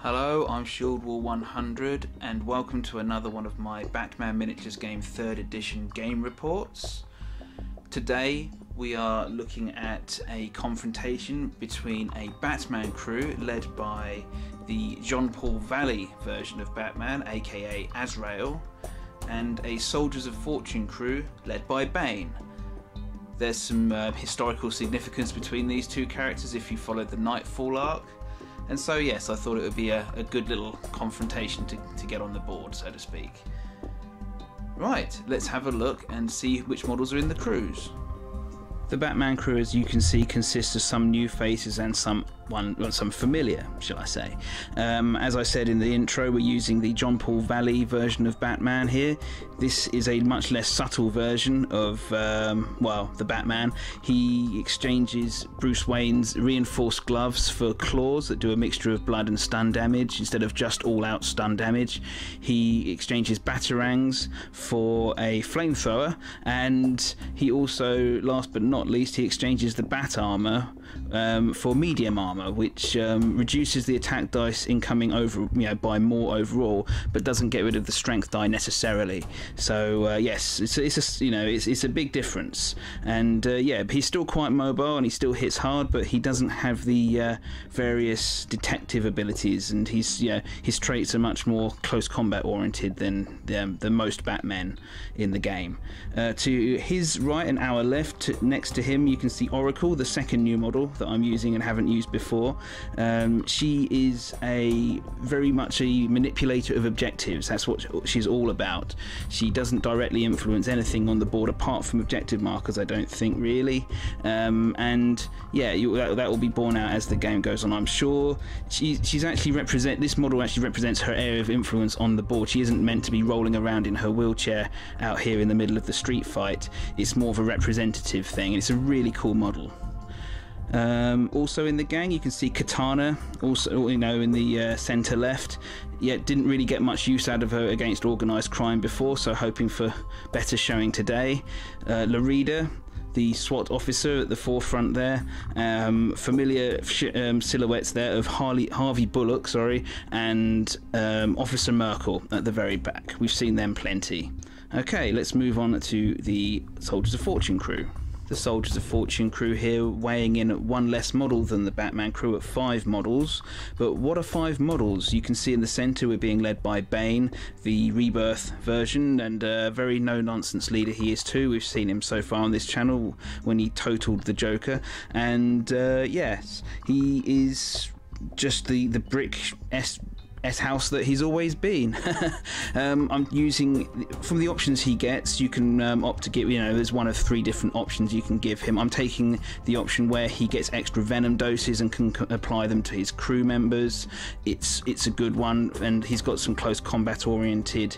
Hello, I'm ShieldWall100 and welcome to another one of my Batman Miniatures Game 3rd edition game reports. Today we are looking at a confrontation between a Batman crew led by the John Paul Valley version of Batman, aka Azrael, and a Soldiers of Fortune crew led by Bane. There's some historical significance between these two characters if you followed the Knightfall arc. And so yes, I thought it would be a good little confrontation to get on the board, so to speak. Right, let's have a look and see which models are in the crews. The Batman crew, as you can see, consists of some new faces and some familiar, shall I say. As I said in the intro, we're using the John Paul Valley version of Batman here. This is a much less subtle version of, the Batman. He exchanges Bruce Wayne's reinforced gloves for claws that do a mixture of blood and stun damage instead of just all-out stun damage. He exchanges batarangs for a flamethrower, and he also, last but not least, he exchanges the bat armor for medium armor, which reduces the attack dice incoming by more overall, but doesn't get rid of the strength die necessarily. So yes, it's a big difference. And he's still quite mobile and he still hits hard, but he doesn't have the various detective abilities, and his traits are much more close combat oriented than the most Batmen in the game. To his right and our left, next to him, you can see Oracle, the second new model that I'm using and haven't used before. She is very much a manipulator of objectives. That's what she's all about. She doesn't directly influence anything on the board apart from objective markers, I don't think, really. That will be borne out as the game goes on, I'm sure. This model actually represents her area of influence on the board. She isn't meant to be rolling around in her wheelchair out here in the middle of the street fight. It's more of a representative thing, and it's a really cool model. Also in the gang, you can see Katana, also in the centre left. Didn't really get much use out of her against organised crime before, so hoping for better showing today. Larida, the SWAT officer at the forefront there. Familiar silhouettes there of Harvey Bullock, and Officer Merkel at the very back. We've seen them plenty. Okay, let's move on to the Soldiers of Fortune crew. The Soldiers of Fortune crew here weighing in at one less model than the Batman crew at 5 models. But what are 5 models? You can see in the centre we're being led by Bane, the Rebirth version, and a very no-nonsense leader he is too. We've seen him so far on this channel when he totaled the Joker. And yes, he is just the brick S-house that he's always been. I'm using, from the options he gets, you can opt to give, there's one of 3 different options you can give him. I'm taking the option where he gets extra Venom doses and can apply them to his crew members. It's a good one, and he's got some close combat oriented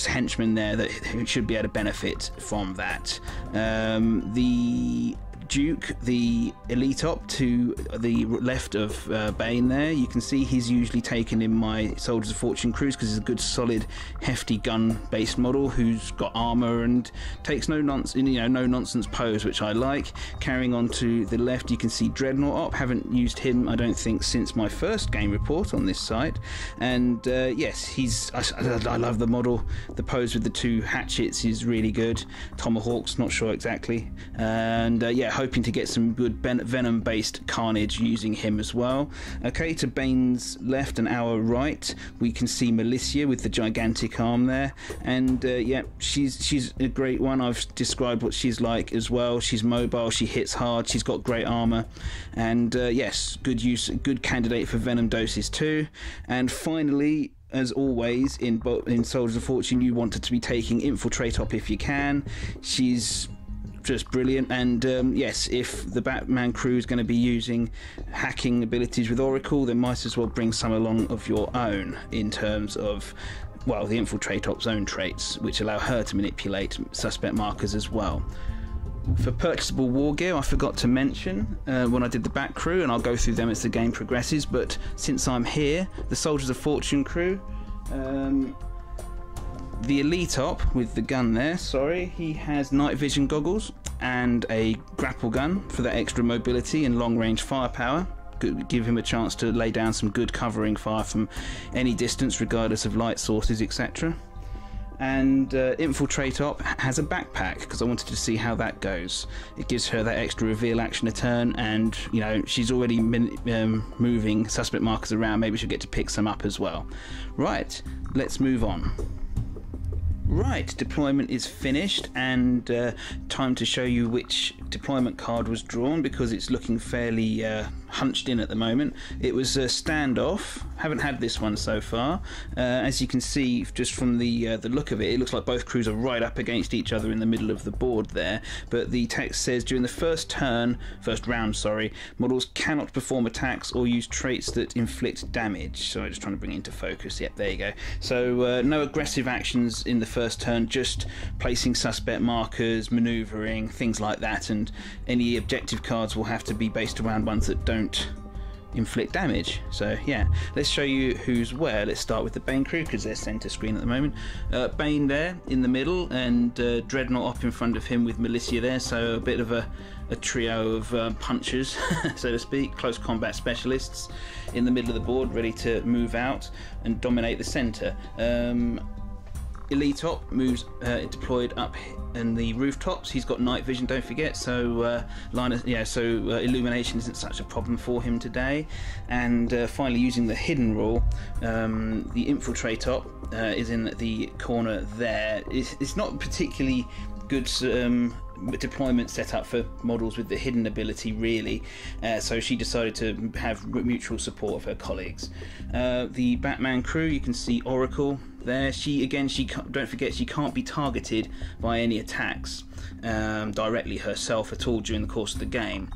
henchmen there that should be able to benefit from that. The Duke, the elite op to the left of Bane there, you can see he's usually taken in my Soldiers of Fortune crews because he's a good solid hefty gun based model who's got armor and takes no nonsense pose, which I like. Carrying on to the left, you can see Dreadnought op. Haven't used him, I don't think, since my first game report on this site. And yes, I love the model. The pose with the 2 hatchets is really good. Tomahawks, not sure exactly. And hoping to get some good Venom based carnage using him as well. Okay, to Bane's left and our right, we can see Militia with the gigantic arm there. And she's a great one. I've described what she's like as well. She's mobile, she hits hard, she's got great armor. And yes, good candidate for Venom doses too. And finally, as always in Soldiers of Fortune, you want her to be taking Infiltrate op if you can. She's just brilliant. And yes, if the Batman crew is going to be using hacking abilities with Oracle, then might as well bring some along of your own in terms of, well, the Infiltrate op's own traits, which allow her to manipulate suspect markers as well. For purchasable war gear, I forgot to mention when I did the Bat crew, and I'll go through them as the game progresses, but since I'm here, the Soldiers of Fortune crew, the elite op with the gun there, he has night vision goggles and a grapple gun for that extra mobility and long range firepower. give him a chance to lay down some good covering fire from any distance, regardless of light sources, etc. And Infiltrate Op has a backpack, because I wanted to see how that goes. It gives her that extra reveal action a turn, and you know, she's already moving suspect markers around. Maybe she'll get to pick some up as well. Right, let's move on. Right, deployment is finished, and time to show you which deployment card was drawn, because it's looking fairly hunched in at the moment. It was a standoff. Haven't had this one so far. As you can see, just from the look of it, it looks like both crews are right up against each other in the middle of the board there. But the text says during the first round, models cannot perform attacks or use traits that inflict damage. So I'm just trying to bring it into focus. Yep, there you go. So no aggressive actions in the first turn, just placing suspect markers, manoeuvring, things like that, and any objective cards will have to be based around ones that don't inflict damage. So yeah, let's show you who's where. Let's start with the Bane crew, because they're center screen at the moment. Bane there in the middle, and Dreadnought up in front of him with Militia there, so a bit of a trio of punchers, so to speak, close combat specialists in the middle of the board, ready to move out and dominate the center. Elite Op moves deployed up in the rooftops. He's got night vision, don't forget, so illumination isn't such a problem for him today. And finally, using the hidden rule, the Infiltrate Op is in the corner there. It's not particularly good deployment setup for models with the hidden ability, really, so she decided to have mutual support of her colleagues. The Batman crew, you can see Oracle there. Don't forget, she can't be targeted by any attacks directly herself at all during the course of the game.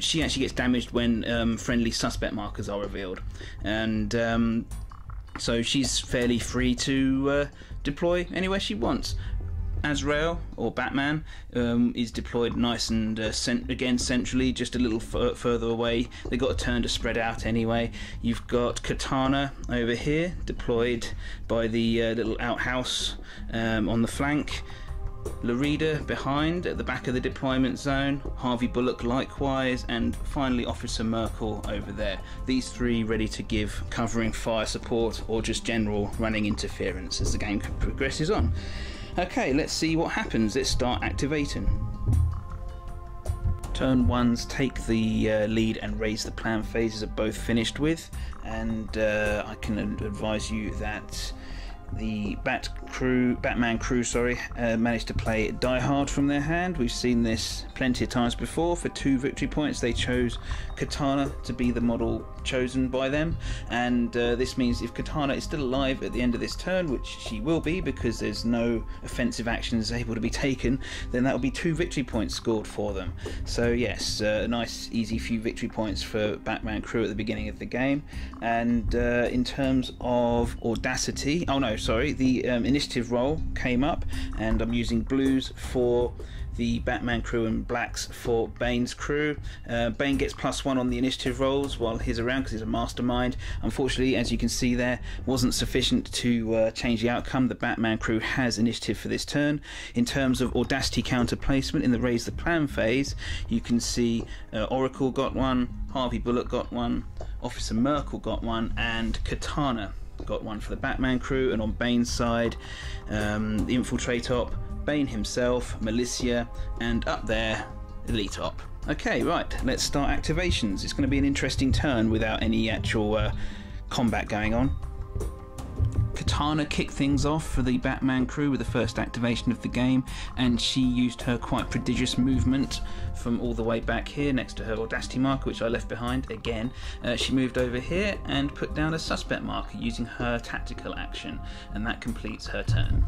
She actually gets damaged when friendly suspect markers are revealed, and so she's fairly free to deploy anywhere she wants. Azrael, or Batman, is deployed nice and again centrally, just a little further away. They got a turn to spread out anyway. You've got Katana over here, deployed by the little outhouse on the flank. Larida behind at the back of the deployment zone, Harvey Bullock likewise, and finally Officer Merkel over there. These three ready to give covering fire support or just general running interference as the game progresses on. Okay, let's see what happens. Let's start activating. Turn ones take the lead and raise the plan phases are both finished with, and I can advise you that the Batman crew, managed to play Die Hard from their hand. We've seen this plenty of times before. For 2 victory points, they chose Katana to be the model chosen by them, and this means if Katana is still alive at the end of this turn, which she will be because there's no offensive actions able to be taken, then that will be 2 victory points scored for them. So yes, a nice easy few victory points for Batman crew at the beginning of the game. And in terms of audacity, the initiative roll came up, and I'm using blues for the Batman crew and blacks for Bane's crew. Bane gets +1 on the initiative rolls while he's around because he's a mastermind. Unfortunately, as you can see there, wasn't sufficient to change the outcome. The Batman crew has initiative for this turn. In terms of audacity counter placement in the raise the plan phase, you can see Oracle got 1, Harvey Bullock got 1, Officer Merkel got 1, and Katana got 1 for the Batman crew. And on Bane's side, the Infiltrate Op, Bane himself, Militia, and up there, Elite Op. Okay, right, let's start activations. It's going to be an interesting turn without any actual combat going on. Katana kicked things off for the Batman crew with the first activation of the game, and she used her quite prodigious movement from all the way back here next to her audacity marker, which I left behind again. She moved over here and put down a suspect marker using her tactical action, and that completes her turn.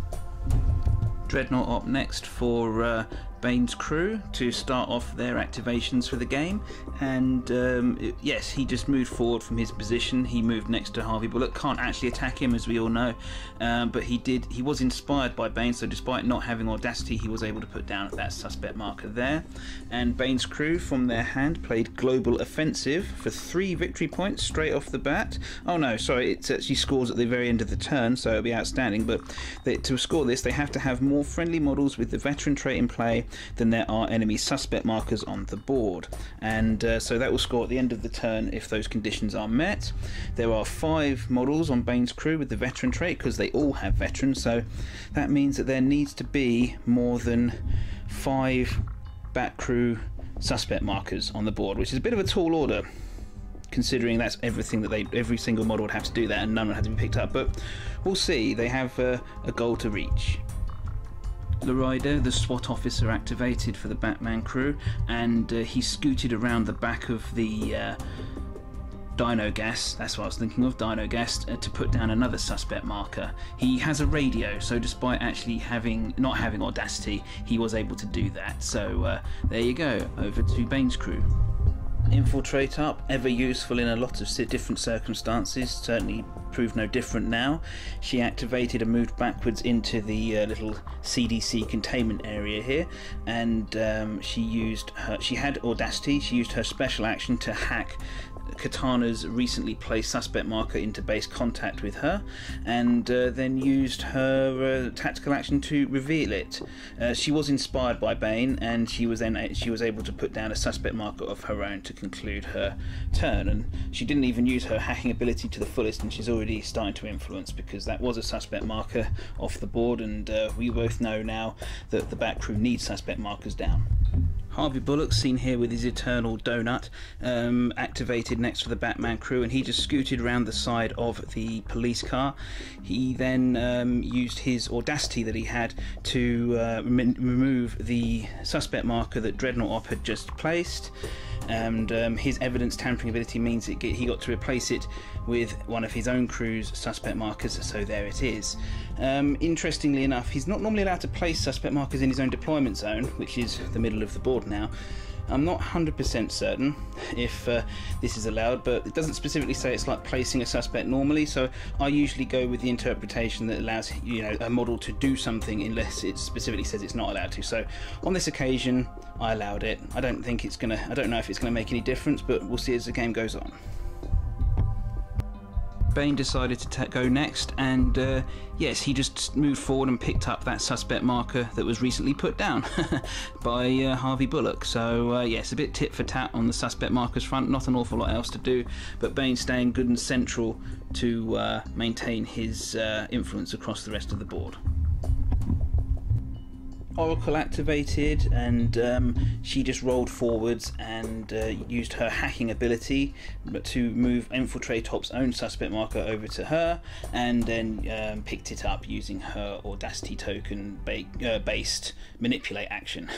Dreadnought up next for Bane's crew to start off their activations for the game, and yes, he just moved forward from his position. He moved next to Harvey Bullock. Can't actually attack him, as we all know, but he was inspired by Bane, so despite not having audacity, he was able to put down that suspect marker there. And Bane's crew from their hand played Global Offensive for 3 victory points straight off the bat. Oh no, sorry, it actually scores at the very end of the turn, so it'll be outstanding, but to score this they have to have more friendly models with the veteran trait in play than there are enemy suspect markers on the board, and so that will score at the end of the turn if those conditions are met. There are 5 models on Bane's crew with the veteran trait because they all have veterans, so that means that there needs to be more than 5 Bat crew suspect markers on the board, which is a bit of a tall order considering that's everything that every single model would have to do that and none would have to be picked up, but we'll see. They have a goal to reach. The rider, the SWAT officer, activated for the Batman crew, and he scooted around the back of the Dino Gas, that's what I was thinking of, Dino Gas, to put down another suspect marker. He has a radio, so despite actually not having audacity, he was able to do that. So there you go, over to Bane's crew. Infiltrate up, ever useful in a lot of different circumstances, certainly proved no different now. She activated and moved backwards into the little CDC containment area here, and she had audacity. She used her special action to hack Katana's recently placed suspect marker into base contact with her, and then used her tactical action to reveal it. She was inspired by Bane, and she was able to put down a suspect marker of her own to conclude her turn, and she didn't even use her hacking ability to the fullest, and she's already starting to influence because that was a suspect marker off the board, and we both know now that the Bat crew needs suspect markers down. Harvey Bullock, seen here with his eternal donut, activated next to the Batman crew, and he just scooted around the side of the police car. He then used his audacity that he had to remove the suspect marker that Dreadnought Op had just placed, and his evidence tampering ability means he got to replace it with one of his own crew's suspect markers, so there it is. Interestingly enough, he's not normally allowed to place suspect markers in his own deployment zone, which is the middle of the board now. I'm not 100% certain if this is allowed, but it doesn't specifically say it's like placing a suspect normally, so I usually go with the interpretation that allows a model to do something unless it specifically says it's not allowed to. So on this occasion I allowed it. I don't know if it's gonna make any difference, but we'll see as the game goes on. Bane decided to go next, and yes, he just moved forward and picked up that suspect marker that was recently put down by Harvey Bullock. So yes, a bit tit for tat on the suspect markers front, not an awful lot else to do, but Bane staying good and central to maintain his influence across the rest of the board. Oracle activated, and she just rolled forwards and used her hacking ability to move Infiltrate Top's own suspect marker over to her, and then picked it up using her audacity token based manipulate action.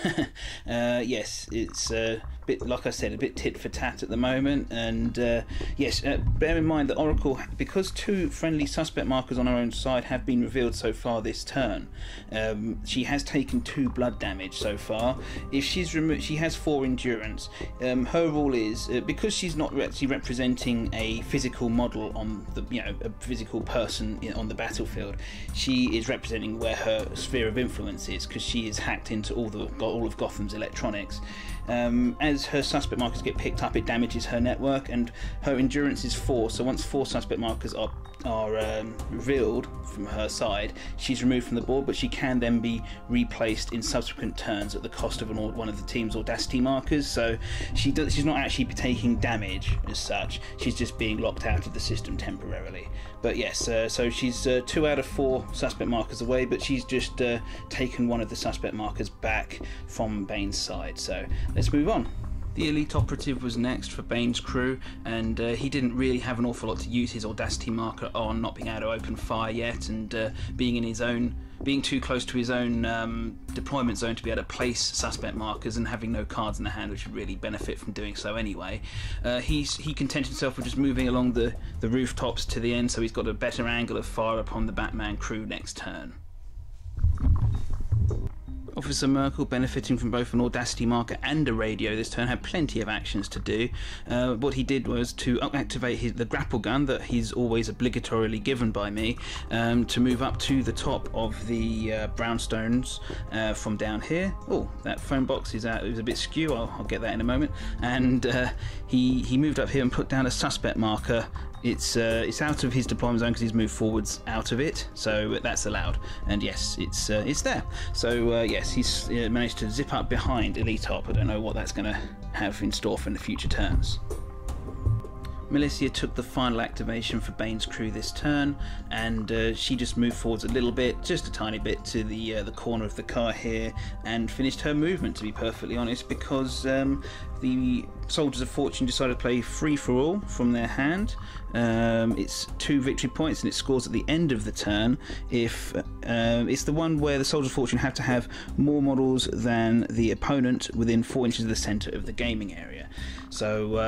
Yes, it's a bit, like I said, a bit tit for tat at the moment, and yes, bear in mind that Oracle, because 2 friendly suspect markers on her own side have been revealed so far this turn, she has taken 2 blood damage so far. If she's removed, she has 4 endurance. Her rule is because she's not actually representing a physical model on the, a physical person on the battlefield. She is representing where her sphere of influence is, because she is hacked into all of Gotham's electronics. As her suspect markers get picked up, it damages her network, and her endurance is 4. So once 4 suspect markers are revealed from her side, she's removed from the board, but she can then be replaced in subsequent turns at the cost of one of the team's audacity markers. So she's not actually taking damage as such, she's just being locked out of the system temporarily. But yes, so she's 2 out of 4 suspect markers away, but she's just taken one of the suspect markers back from Bane's side. So let's move on. The elite operative was next for Bane's crew, and he didn't really have an awful lot to use his audacity marker on, not being able to open fire yet, and being too close to his own deployment zone to be able to place suspect markers, and having no cards in the hand, which would really benefit from doing so anyway. He contented himself with just moving along the rooftops to the end, so he's got a better angle of fire upon the Batman crew next turn. Officer Merkel, benefiting from both an audacity marker and a radio this turn, had plenty of actions to do. What he did was to activate the grapple gun that he's always obligatorily given by me, to move up to the top of the brownstones from down here. Oh, that phone box is out. It was a bit skew. I'll get that in a moment. And he moved up here and put down a suspect marker it's out of his deployment zone because he's moved forwards out of it, so that's allowed. And yes, it's there. So yes, he's managed to zip up behind Elite Op. I don't know what that's going to have in store for the future turns. Militia took the final activation for Bane's crew this turn, and she just moved forwards a little bit, just a tiny bit, to the corner of the car here, and finished her movement, to be perfectly honest, because the Soldiers of Fortune decided to play free-for-all from their hand. It's 2 victory points, and it scores at the end of the turn. If it's the one where the Soldiers of Fortune have to have more models than the opponent within 4 inches of the centre of the gaming area. So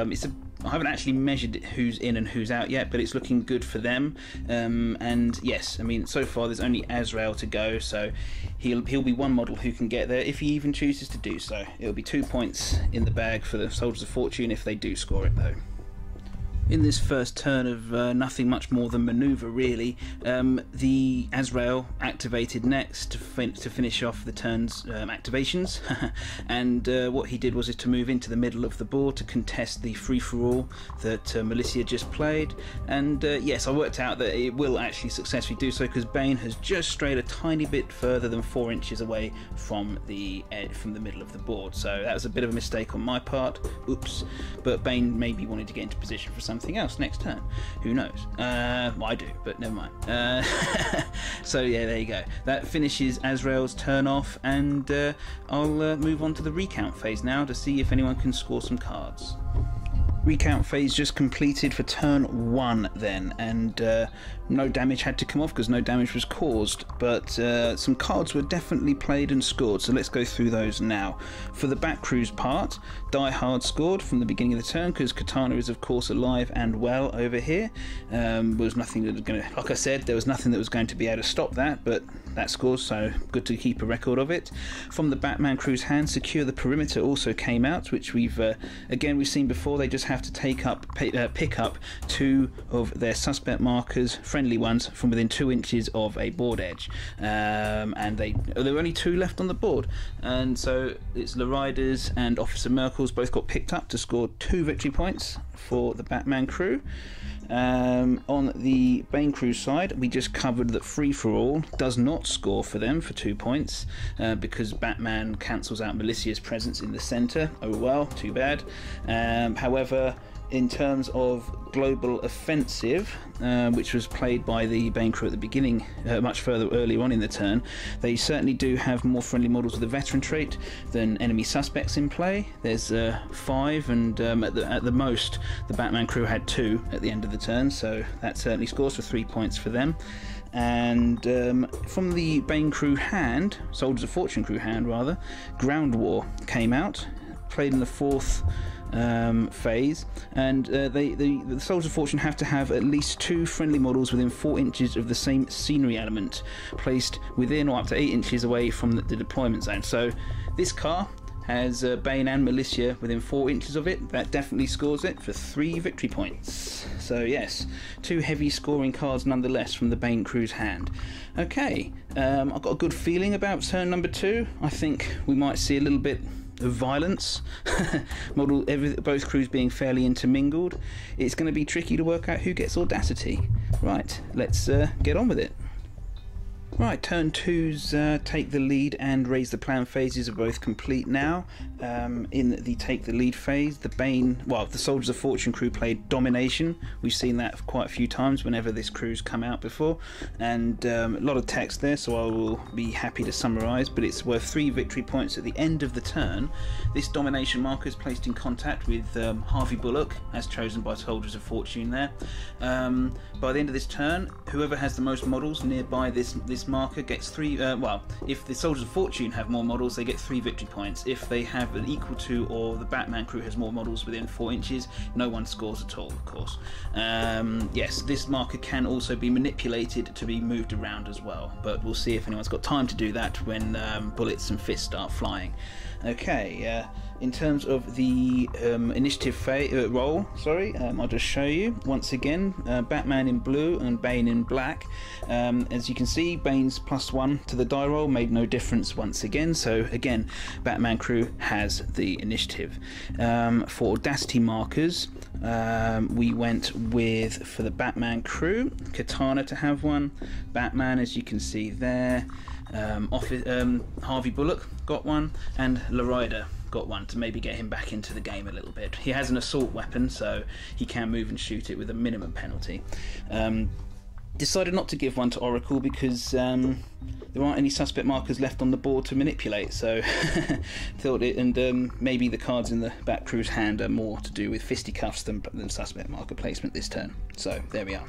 I haven't actually measured who's in and who's out yet, but it's looking good for them. And yes, I mean, so far there's only Azrael to go, so he'll be one model who can get there if he even chooses to do so. It'll be 2 points in the bag for the Soldiers of Fortune if they do score it, though. In this first turn of nothing much more than manoeuvre, really, the Azrael activated next to finish off the turn's activations, and what he did was to move into the middle of the board to contest the free-for-all that Militia just played. And yes, I worked out that it will actually successfully do so because Bane has just strayed a tiny bit further than 4 inches away from the middle of the board. So that was a bit of a mistake on my part. Oops. But Bane maybe wanted to get into position for something else next turn. Who knows? Well, I do, but never mind. So yeah, there you go. That finishes Azrael's turn off, and I'll move on to the recount phase now to see if anyone can score some cards. Recount phase just completed for turn 1 then, and no damage had to come off because no damage was caused, but some cards were definitely played and scored, so let's go through those now. For the back crew's part, Die Hard scored from the beginning of the turn because Katana is of course alive and well over here. Was nothing that was going to, like I said, there was nothing that was going to be able to stop that, but that scores, so good to keep a record of it. From the Batman crew's hand, Secure the Perimeter also came out, which we've seen before. They just have to pick up 2 of their suspect markers, friendly ones, from within 2 inches of a board edge, and there were only 2 left on the board, and so it's the Riders and Officer Merkel's both got picked up to score 2 victory points for the Batman crew. On the Bane crew side, we just covered that free-for-all does not score for them for 2 points because Batman cancels out Militia's presence in the centre. Oh well, too bad. However, in terms of global offensive, which was played by the Bane crew at the beginning, much further earlier on in the turn, they certainly do have more friendly models with a veteran trait than enemy suspects in play. There's 5, and at the most the Batman crew had 2 at the end of the turn, so that certainly scores for 3 points for them. And from the Bane crew hand, Soldiers of Fortune crew hand rather, Ground War came out, played in the 4th phase, and the Soldiers of Fortune have to have at least 2 friendly models within 4 inches of the same scenery element, placed within or up to 8 inches away from the deployment zone. So this car has Bane and Militia within 4 inches of it. That definitely scores it for 3 victory points. So yes, 2 heavy scoring cards nonetheless from the Bane crew's hand. Okay, I've got a good feeling about turn number 2. I think we might see a little bit of violence. Both crews being fairly intermingled. It's going to be tricky to work out who gets Audacity. Right, let's get on with it. Right, turn 2's Take the Lead and Raise the Plan phases are both complete now. In the Take the Lead phase, the Soldiers of Fortune crew played Domination. We've seen that quite a few times whenever this crew's come out before, and a lot of text there, so I will be happy to summarise, but it's worth 3 victory points at the end of the turn. This Domination marker is placed in contact with Harvey Bullock, as chosen by Soldiers of Fortune there. By the end of this turn, whoever has the most models nearby this marker gets 3, if the Soldiers of Fortune have more models, they get 3 victory points. If they have an equal to, or the Batman crew has more models within 4 inches, no one scores at all, of course. Yes, this marker can also be manipulated to be moved around as well, but we'll see if anyone's got time to do that when bullets and fists start flying. Okay, in terms of the initiative roll, I'll just show you once again. Batman in blue and Bane in black. As you can see, Bane's +1 to the die roll made no difference once again, so again, Batman crew has the initiative. For audacity markers, we went with, for the Batman crew, Katana to have one, Batman, as you can see there, Harvey Bullock got one, and Lorida got one to maybe get him back into the game a little bit. He has an assault weapon, so he can move and shoot it with a minimum penalty. Decided not to give one to Oracle because there aren't any suspect markers left on the board to manipulate, so thought it, and maybe the cards in the Bat crew's hand are more to do with fisticuffs than suspect marker placement this turn. So there we are.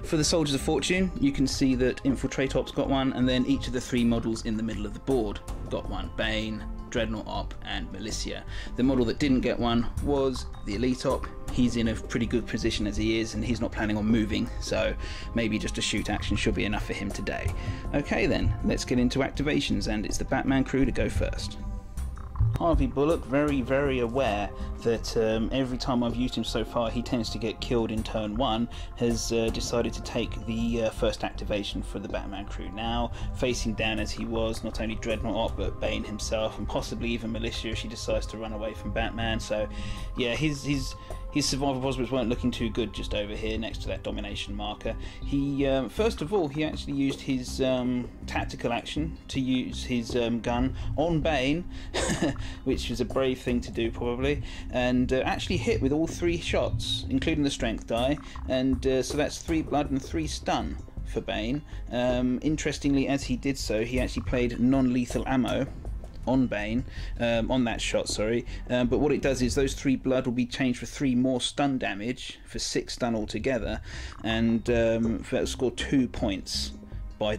For the Soldiers of Fortune, you can see that Infiltrate Op's got one, and then each of the 3 models in the middle of the board got one: Bane, Dreadnought Op, and Militia. The model that didn't get one was the Elite Op. He's in a pretty good position as he is, and he's not planning on moving, so maybe just a shoot action should be enough for him today. Okay then, let's get into activations, and it's the Batman crew to go first. Harvey Bullock, very, very aware that every time I've used him so far he tends to get killed in turn 1, has decided to take the first activation for the Batman crew now, facing down as he was not only Dreadnought Op but Bane himself, and possibly even Militia if she decides to run away from Batman. So yeah, his survival prospects weren't looking too good just over here next to that domination marker. He first of all, he actually used his tactical action to use his gun on Bane, which was a brave thing to do probably, and actually hit with all 3 shots, including the strength die, and so that's 3 blood and 3 stun for Bane. Interestingly, as he did so, he actually played non-lethal ammo on Bane, on that shot, sorry, but what it does is those 3 blood will be changed for 3 more stun damage for 6 stun altogether, and that'll score 2 points by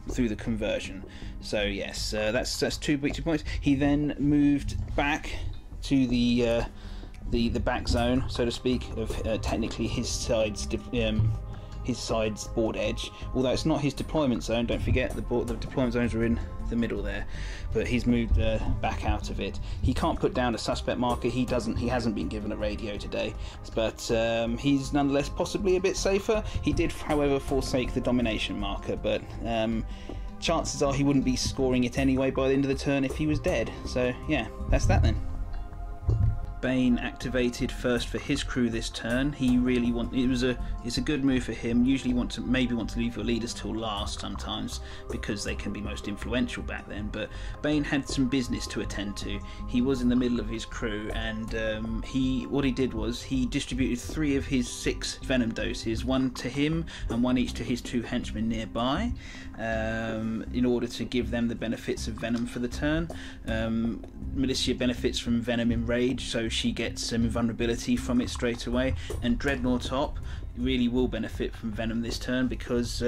through the conversion. So yes, that's 2 points. He then moved back to the back zone, so to speak, of technically his side's board edge, although it's not his deployment zone. Don't forget the deployment zones are in the middle there, but he's moved back out of it. He can't put down a suspect marker. He hasn't been given a radio today, but he's nonetheless possibly a bit safer. He did, however, forsake the domination marker, but chances are he wouldn't be scoring it anyway by the end of the turn if he was dead. So yeah, that's that then. Bane activated first for his crew this turn. He really it's a good move for him. Usually you want to leave your leaders till last sometimes because they can be most influential back then, but Bane had some business to attend to. He was in the middle of his crew, and what he did was he distributed 3 of his 6 Venom doses, 1 to him and 1 each to his 2 henchmen nearby, in order to give them the benefits of Venom for the turn. Militia benefits from Venom in Rage, so she gets some invulnerability from it straight away, and Dreadnought Op really will benefit from Venom this turn because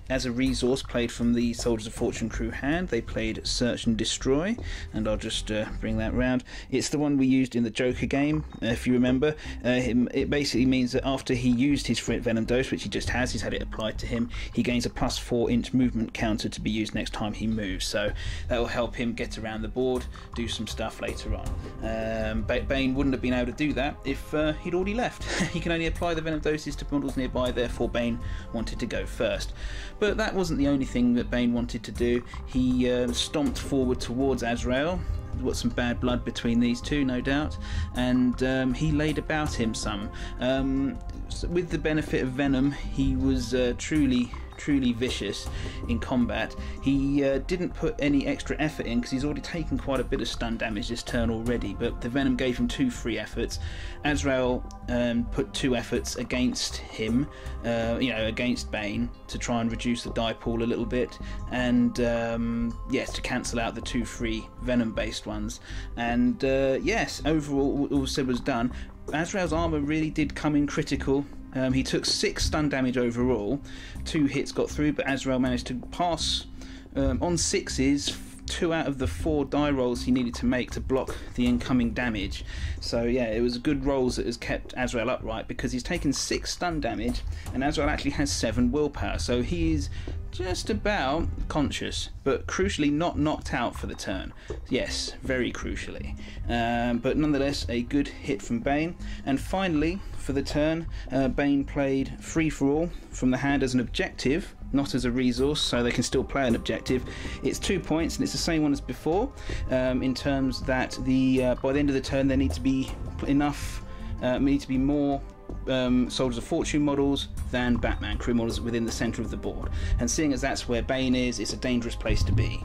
as a resource played from the Soldiers of Fortune crew hand, they played Search and Destroy, and I'll just bring that round. It's the one we used in the Joker game, if you remember. It basically means that after he used his Venom dose, which he just has, he's had it applied to him, he gains a +4-inch movement counter to be used next time he moves, so that will help him get around the board, do some stuff later on. Bane wouldn't have been able to do that if he'd already left. He can only apply the Venom doses to models nearby, therefore Bane wanted to go first. But that wasn't the only thing that Bane wanted to do. He stomped forward towards Azrael. There's got some bad blood between these two, no doubt, and he laid about him some. With the benefit of Venom, he was truly vicious in combat. He didn't put any extra effort in because he's already taken quite a bit of stun damage this turn already, but the Venom gave him 2 free efforts. Azrael put 2 efforts against him, against Bane, to try and reduce the die pool a little bit, and yes, to cancel out the 2 free Venom based ones. And yes, overall all said was done. Azrael's armor really did come in critical. He took 6 stun damage overall, 2 hits got through, but Azrael managed to pass on 6s 2 out of the 4 die rolls he needed to make to block the incoming damage. So yeah, it was good rolls that has kept Azrael upright, because he's taken 6 stun damage and Azrael actually has 7 willpower, so he is just about conscious, but crucially not knocked out for the turn. Yes, very crucially. But nonetheless, a good hit from Bane. And finally, for the turn, Bane played Free For All from the hand as an objective, not as a resource, so they can still play an objective. It's 2 points, and it's the same one as before, in terms that by the end of the turn there need to be more Soldiers of Fortune models than Batman crew models within the centre of the board, and seeing as that's where Bane is, it's a dangerous place to be.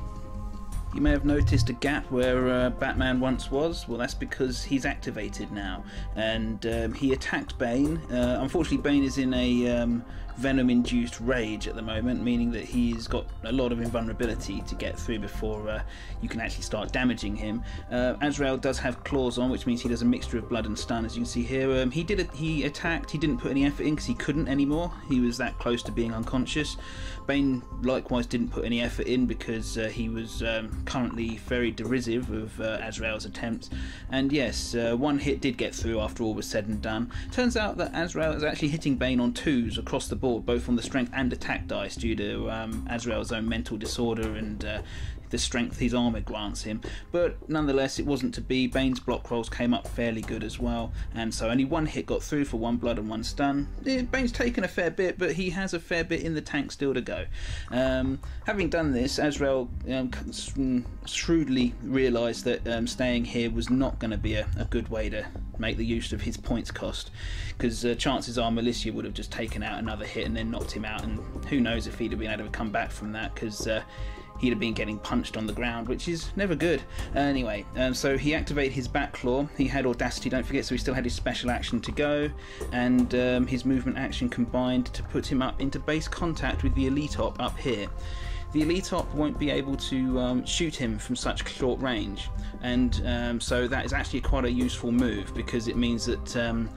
You may have noticed a gap where Batman once was. Well, that's because he's activated now, and he attacked Bane. Unfortunately, Bane is in a Venom-induced rage at the moment, meaning that he's got a lot of invulnerability to get through before you can actually start damaging him. Azrael does have claws on, which means he does a mixture of blood and stun, as you can see here. He attacked, he didn't put any effort in because he couldn't anymore. He was that close to being unconscious. Bane likewise didn't put any effort in because he was currently very derisive of Azrael's attempts. And yes, 1 hit did get through after all was said and done. Turns out that Azrael is actually hitting Bane on 2s across the board, both on the strength and attack dice, due to Azrael's own mental disorder and the strength his armour grants him. But nonetheless, it wasn't to be. Bane's block rolls came up fairly good as well, and so only 1 hit got through for 1 blood and 1 stun. Bane's taken a fair bit, but he has a fair bit in the tank still to go. Having done this, Azrael shrewdly realised that staying here was not going to be a good way to make the use of his points cost, because chances are Militia would have just taken out another hit and then knocked him out, and who knows if he'd have been able to come back from that, because he'd have been getting punched on the ground, which is never good. Anyway, so he activated his back claw. He had audacity, don't forget, so he still had his special action to go, and his movement action combined to put him up into base contact with the Elite Op up here. The Elite Op won't be able to shoot him from such short range, and so that is actually quite a useful move, because it means that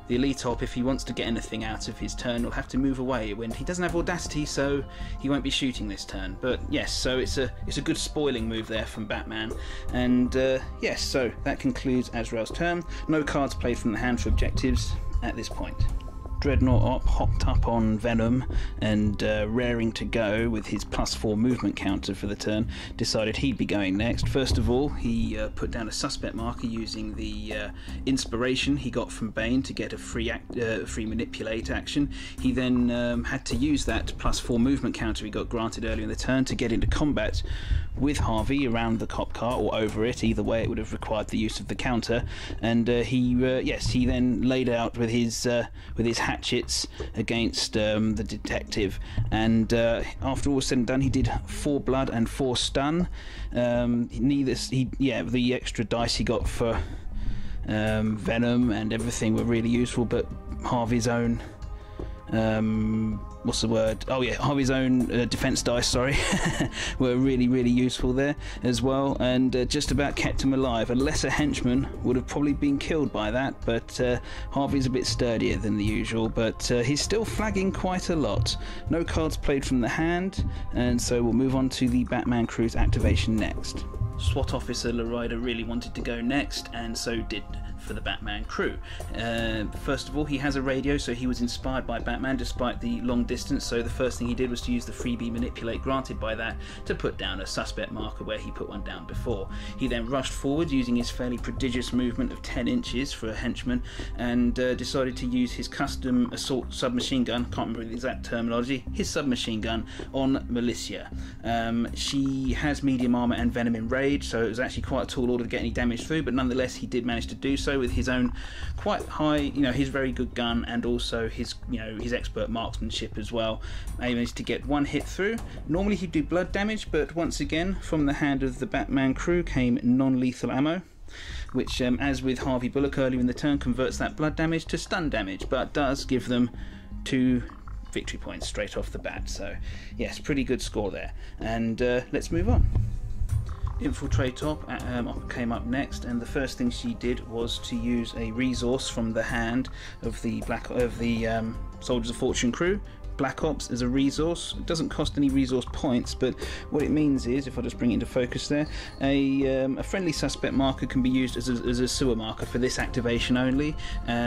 the Elite Op, if he wants to get anything out of his turn, will have to move away when he doesn't have audacity, so he won't be shooting this turn. But yes, so it's a good spoiling move there from Batman. And yes, so that concludes Azrael's turn. No cards played from the hand for objectives at this point. Dreadnought Op hopped up on Venom and, raring to go with his +4 movement counter for the turn, decided he'd be going next. First of all, he put down a suspect marker using the inspiration he got from Bane to get a free manipulate action. He then had to use that +4 movement counter he got granted earlier in the turn to get into combat with Harvey around the cop car, or over it. Either way, it would have required the use of the counter. And he then laid out with his hatchets against the detective, and after all was said and done, he did 4 blood and 4 stun. The extra dice he got for Venom and everything were really useful, but Harvey's own Harvey's own defense dice, were really, really useful there as well, and just about kept him alive. A lesser henchman would have probably been killed by that, but Harvey's a bit sturdier than the usual, but he's still flagging quite a lot. No cards played from the hand, and so we'll move on to the Batman crew's activation next. SWAT officer Larida really wanted to go next, and so did for the Batman crew. First of all, he has a radio, so he was inspired by Batman despite the long distance, so the first thing he did was to use the freebie manipulate granted by that to put down a suspect marker where he put one down before. He then rushed forward using his fairly prodigious movement of 10 inches for a henchman, and decided to use his custom assault submachine gun, can't remember the exact terminology, his submachine gun on Militia. She has medium armor and Venom in rage, so it was actually quite a tall order to get any damage through, but nonetheless he did manage to do so with his own quite high, his very good gun, and also his expert marksmanship as well. He managed to get 1 hit through. Normally he'd do blood damage, but once again from the hand of the Batman crew came non-lethal ammo, which as with Harvey Bullock earlier in the turn, converts that blood damage to stun damage, but does give them 2 victory points straight off the bat. So yes, pretty good score there, and let's move on. Infiltrate Op came up next, and the first thing she did was to use a resource from the hand of the Soldiers of Fortune crew, Black Ops as a resource. It doesn't cost any resource points, but what it means is, if I just bring it into focus there, a friendly suspect marker can be used as a sewer marker for this activation only.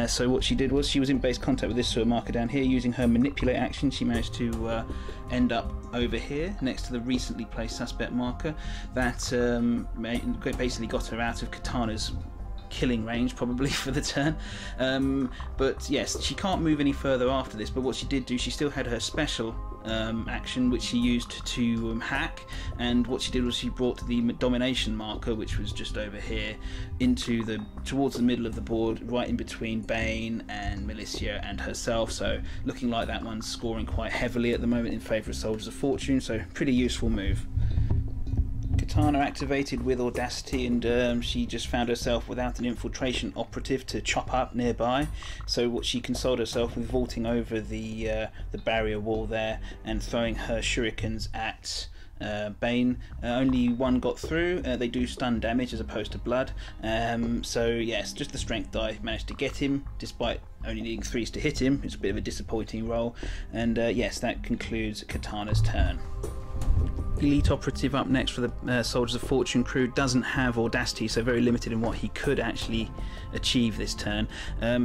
So what she did was, she was in base contact with this sewer marker down here. Using her manipulate action, she managed to end up over here next to the recently placed suspect marker. That basically got her out of Katana's killing range probably for the turn, but yes, she can't move any further after this. But what she did do, she still had her special action, which she used to hack, and what she did was she brought the domination marker, which was just over here, towards the middle of the board, right in between Bane and Militia and herself. So looking like that one's scoring quite heavily at the moment in favour of Soldiers of Fortune, so pretty useful move. Katana activated with Audacity, and she just found herself without an infiltration operative to chop up nearby. So what she consoled herself with vaulting over the barrier wall there and throwing her shurikens at Bane. Only one got through. They do stun damage as opposed to blood. So yes, just the strength die managed to get him, despite only needing 3s to hit him. It's a bit of a disappointing roll. And yes, that concludes Katana's turn. Elite Operative up next for the Soldiers of Fortune crew doesn't have Audacity, so very limited in what he could actually achieve this turn.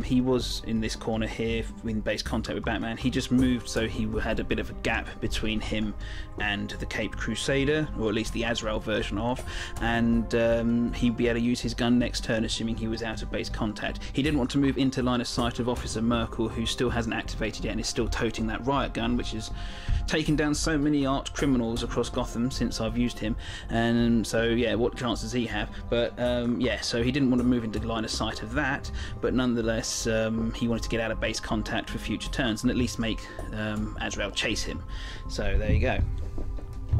He was in this corner here in base contact with Batman. He just moved, so he had a bit of a gap between him and the Caped Crusader, or at least the Azrael version of, and he'd be able to use his gun next turn, assuming he was out of base contact. He didn't want to move into line of sight of Officer Merkel, who still hasn't activated yet and is still toting that riot gun, which has taken down so many arch criminals across Gotham since I've used him. And so yeah, what chance does he have? But yeah, so he didn't want to move into line of sight of that, but nonetheless he wanted to get out of base contact for future turns and at least make Azrael chase him. So there you go.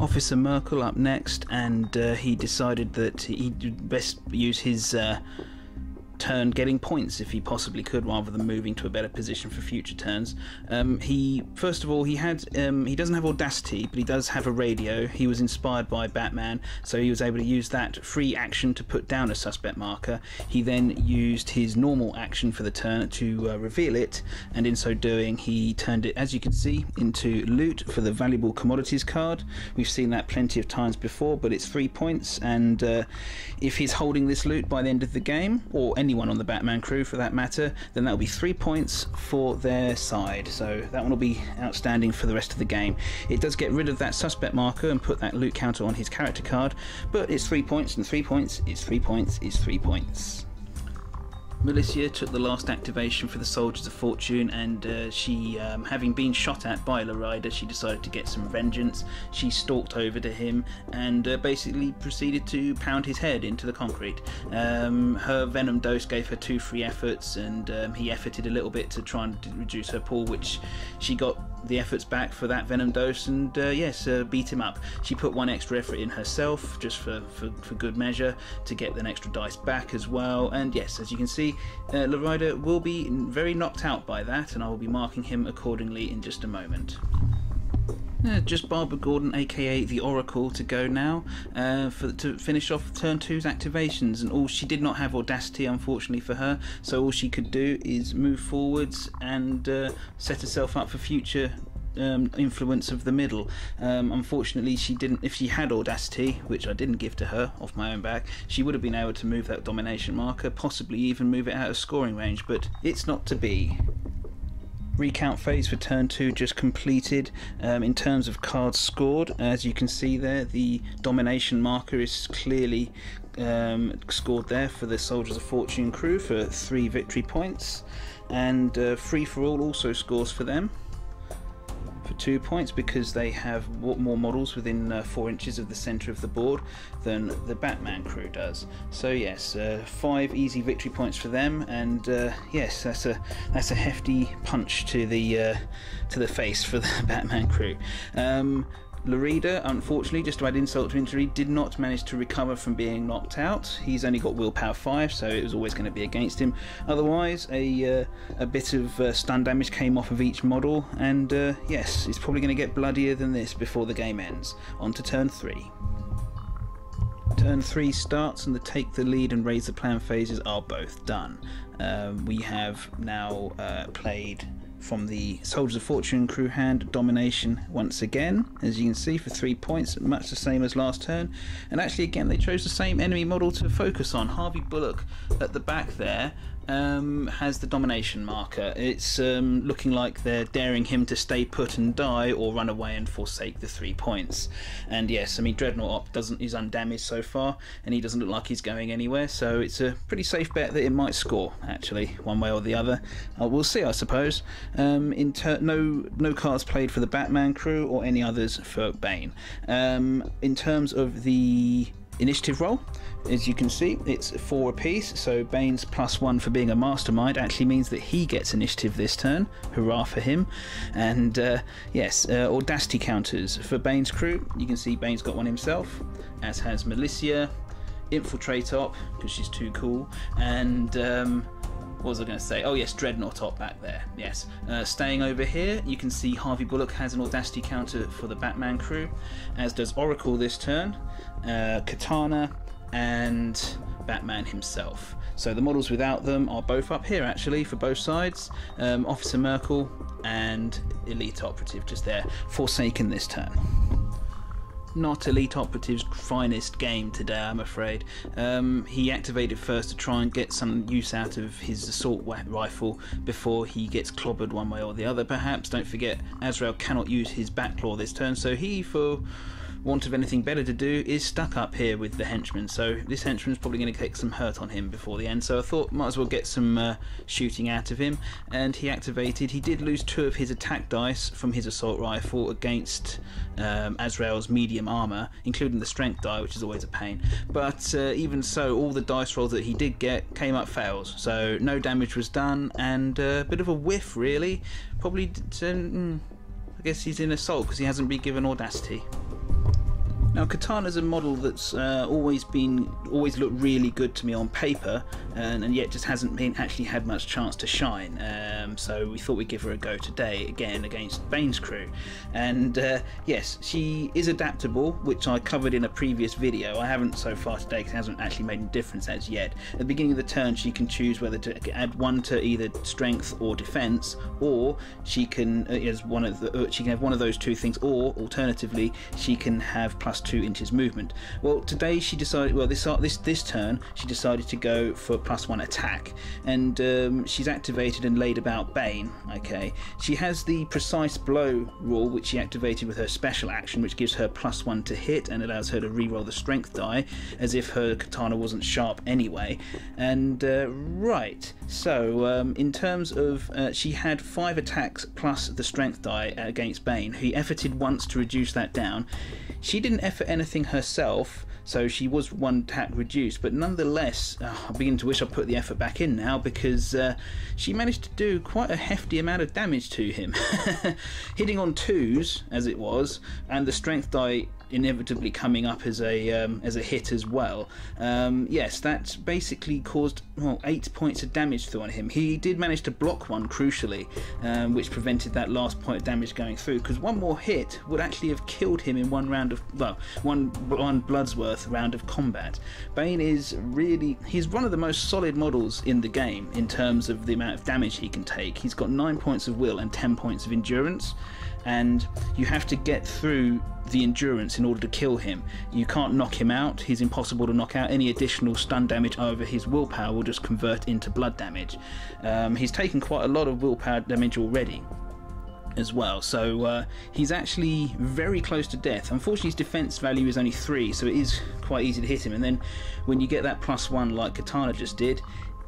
Officer Merkel up next, and he decided that he'd best use his turn getting points if he possibly could, rather than moving to a better position for future turns. First of all, he doesn't have Audacity, but he does have a radio. He was inspired by Batman, so he was able to use that free action to put down a suspect marker. He then used his normal action for the turn to reveal it, and in so doing he turned it, as you can see, into loot for the valuable commodities card. We've seen that plenty of times before, but it's 3 points, and if he's holding this loot by the end of the game, or anyone on the Batman crew for that matter, then that'll be 3 points for their side. So that one will be outstanding for the rest of the game. It does get rid of that suspect marker and put that loot counter on his character card, but it's 3 points, and 3 points is 3 points is 3 points. Militia took the last activation for the Soldiers of Fortune, and she, having been shot at by Lorida, she decided to get some vengeance. She stalked over to him and basically proceeded to pound his head into the concrete. Her Venom dose gave her 2 free efforts, and he efforted a little bit to try and reduce her pull, which she got the efforts back for that Venom dose, and yes, beat him up. She put 1 extra effort in herself, just for good measure, to get an extra dice back as well. And yes, as you can see, Lorida will be very knocked out by that, and I will be marking him accordingly in just a moment. Just Barbara Gordon, aka the Oracle, to go now to finish off turn 2's activations, and she did not have Audacity, unfortunately for her, so all she could do is move forwards and set herself up for future influence of the middle. Unfortunately, she didn't. If she had Audacity, which I didn't give to her off my own back, she would have been able to move that domination marker, possibly even move it out of scoring range, but it's not to be. Recount phase for turn 2 just completed. In terms of cards scored, as you can see there, the domination marker is clearly scored there for the Soldiers of Fortune crew for 3 victory points, and Free for All also scores for them for 2 points, because they have more models within 4 inches of the centre of the board than the Batman crew does. So yes, 5 easy victory points for them, and yes, that's a hefty punch to the face for the Batman crew. Lorida, unfortunately, just to add insult to injury, did not manage to recover from being knocked out. He's only got willpower 5, so it was always going to be against him. Otherwise, a bit of stun damage came off of each model, and yes, it's probably going to get bloodier than this before the game ends. On to turn 3. Turn 3 starts, and the take the lead and raise the plan phases are both done. We have now played from the Soldiers of Fortune crew hand, domination once again, as you can see, for 3 points, much the same as last turn. And actually again they chose the same enemy model to focus on. Harvey Bullock at the back there has the domination marker. It's looking like they're daring him to stay put and die, or run away and forsake the 3 points. And yes, I mean, Dreadnought Op is undamaged so far, and he doesn't look like he's going anywhere, so it's a pretty safe bet that it might score, actually, one way or the other. We'll see, I suppose. No cards played for the Batman crew or any others for Bane. In terms of the initiative roll, as you can see, it's 4 apiece, so Bane's +1 for being a mastermind actually means that he gets initiative this turn. Hurrah for him. And yes, audacity counters for Bane's crew. You can see Bane's got one himself, as has Militia, Infiltrate Op, because she's too cool, and what was I going to say? Oh yes, Dreadnought Op back there. Yes. Staying over here, you can see Harvey Bullock has an audacity counter for the Batman crew, as does Oracle this turn, Katana, and Batman himself. So the models without them are both up here actually for both sides. Officer Merkel and Elite Operative just there. Forsaken this turn. Not Elite Operative's finest game today, I'm afraid. He activated first to try and get some use out of his assault rifle before he gets clobbered one way or the other, perhaps. Don't forget, Azrael cannot use his Batclaw this turn, so he, for want of anything better to do, is stuck up here with the henchman. So this henchman's probably going to take some hurt on him before the end, so I thought might as well get some shooting out of him. And he activated. He did lose 2 of his attack dice from his assault rifle against Azrael's medium armor, including the strength die, which is always a pain. But even so, all the dice rolls that he did get came up fails, so no damage was done, and a bit of a whiff really. Probably I guess he's in assault because he hasn't been given audacity. Now, Katana's a model that's always looked really good to me on paper, and yet just hasn't actually had much chance to shine. So we thought we'd give her a go today, again against Bane's crew. And yes, she is adaptable, which I covered in a previous video. I haven't so far today because it hasn't actually made a difference as yet. At the beginning of the turn, she can choose whether to add 1 to either strength or defense, or she can she can have one of those 2 things, or alternatively she can have +2 inches movement. Well, today she decided, well, this turn she decided to go for +1 attack, and she's activated and laid about Bane. Okay, she has the precise blow rule, which she activated with her special action, which gives her +1 to hit and allows her to reroll the strength die, as if her katana wasn't sharp anyway. And right, so in terms of she had 5 attacks plus the strength die against Bane. He efforted once to reduce that down. She didn't effort anything herself, so she was 1 attack reduced, but nonetheless, I begin to wish I put the effort back in now, because she managed to do quite a hefty amount of damage to him. Hitting on 2s, as it was, and the strength die inevitably coming up as a hit as well. Yes, that basically caused 8 points of damage through on him. He did manage to block one, crucially, which prevented that last point of damage going through, because 1 more hit would actually have killed him in 1 round of, well, one blood's worth round of combat. Bane is really, he's one of the most solid models in the game in terms of the amount of damage he can take. He's got 9 points of will and 10 points of endurance, and you have to get through the endurance in order to kill him. You can't knock him out. He's impossible to knock out. Any additional stun damage over his willpower will just convert into blood damage. He's taken quite a lot of willpower damage already as well, so he's actually very close to death. Unfortunately, his defense value is only 3, so it is quite easy to hit him, and then when you get that +1 like Katana just did,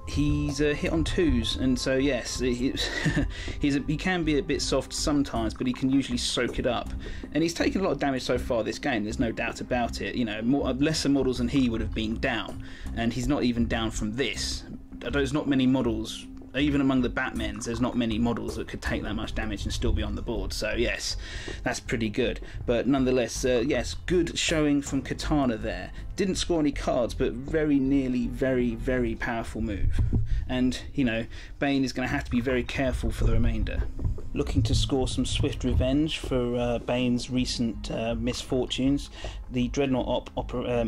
he's hit on 2s, and so yes, he can be a bit soft sometimes, but he can usually soak it up. And he's taken a lot of damage so far this game, there's no doubt about it. You know, lesser models than he would have been down, and he's not even down from this. There's not many models, even among the Batmans, there's not many models that could take that much damage and still be on the board. So yes, that's pretty good. But nonetheless, yes, good showing from Katana there. Didn't score any cards, but very nearly very, very powerful move. And, you know, Bane is going to have to be very careful for the remainder. looking to score some swift revenge for Bane's recent misfortunes. The Dreadnought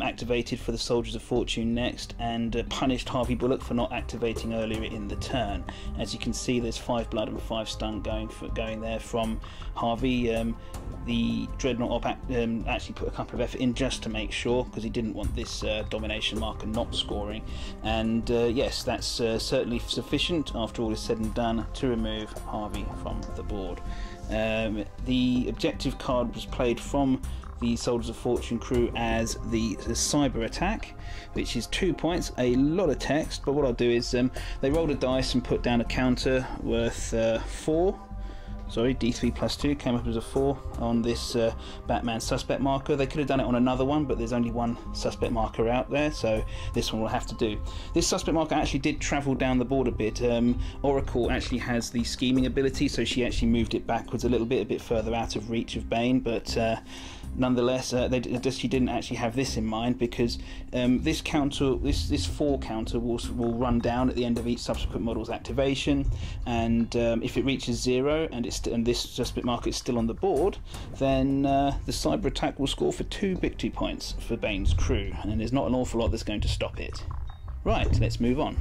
activated for the Soldiers of Fortune next, and punished Harvey Bullock for not activating earlier in the turn. As you can see, there's 5 blood and 5 stun going there from Harvey. The Dreadnought actually put a couple of effort in just to make sure, because he didn't want this domination marker not scoring. And yes, that's certainly sufficient after all is said and done to remove Harvey from the board. The objective card was played from the Soldiers of Fortune crew as the cyber attack, which is 2 points, a lot of text, but what I'll do is they rolled a dice and put down a counter worth 4. Sorry, D3 plus 2 came up as a 4 on this Batman suspect marker. They could have done it on another one, but there's only one suspect marker out there, so this one will have to do. This suspect marker actually did travel down the board a bit. Oracle actually has the scheming ability, so she actually moved it backwards a bit further out of reach of Bane, but nonetheless, she didn't actually have this in mind, because this 4 counter will run down at the end of each subsequent model's activation, and if it reaches 0 and this suspect marker is still on the board, then the cyber attack will score for 2 victory points for Bane's crew, and there's not an awful lot that's going to stop it. Right, let's move on.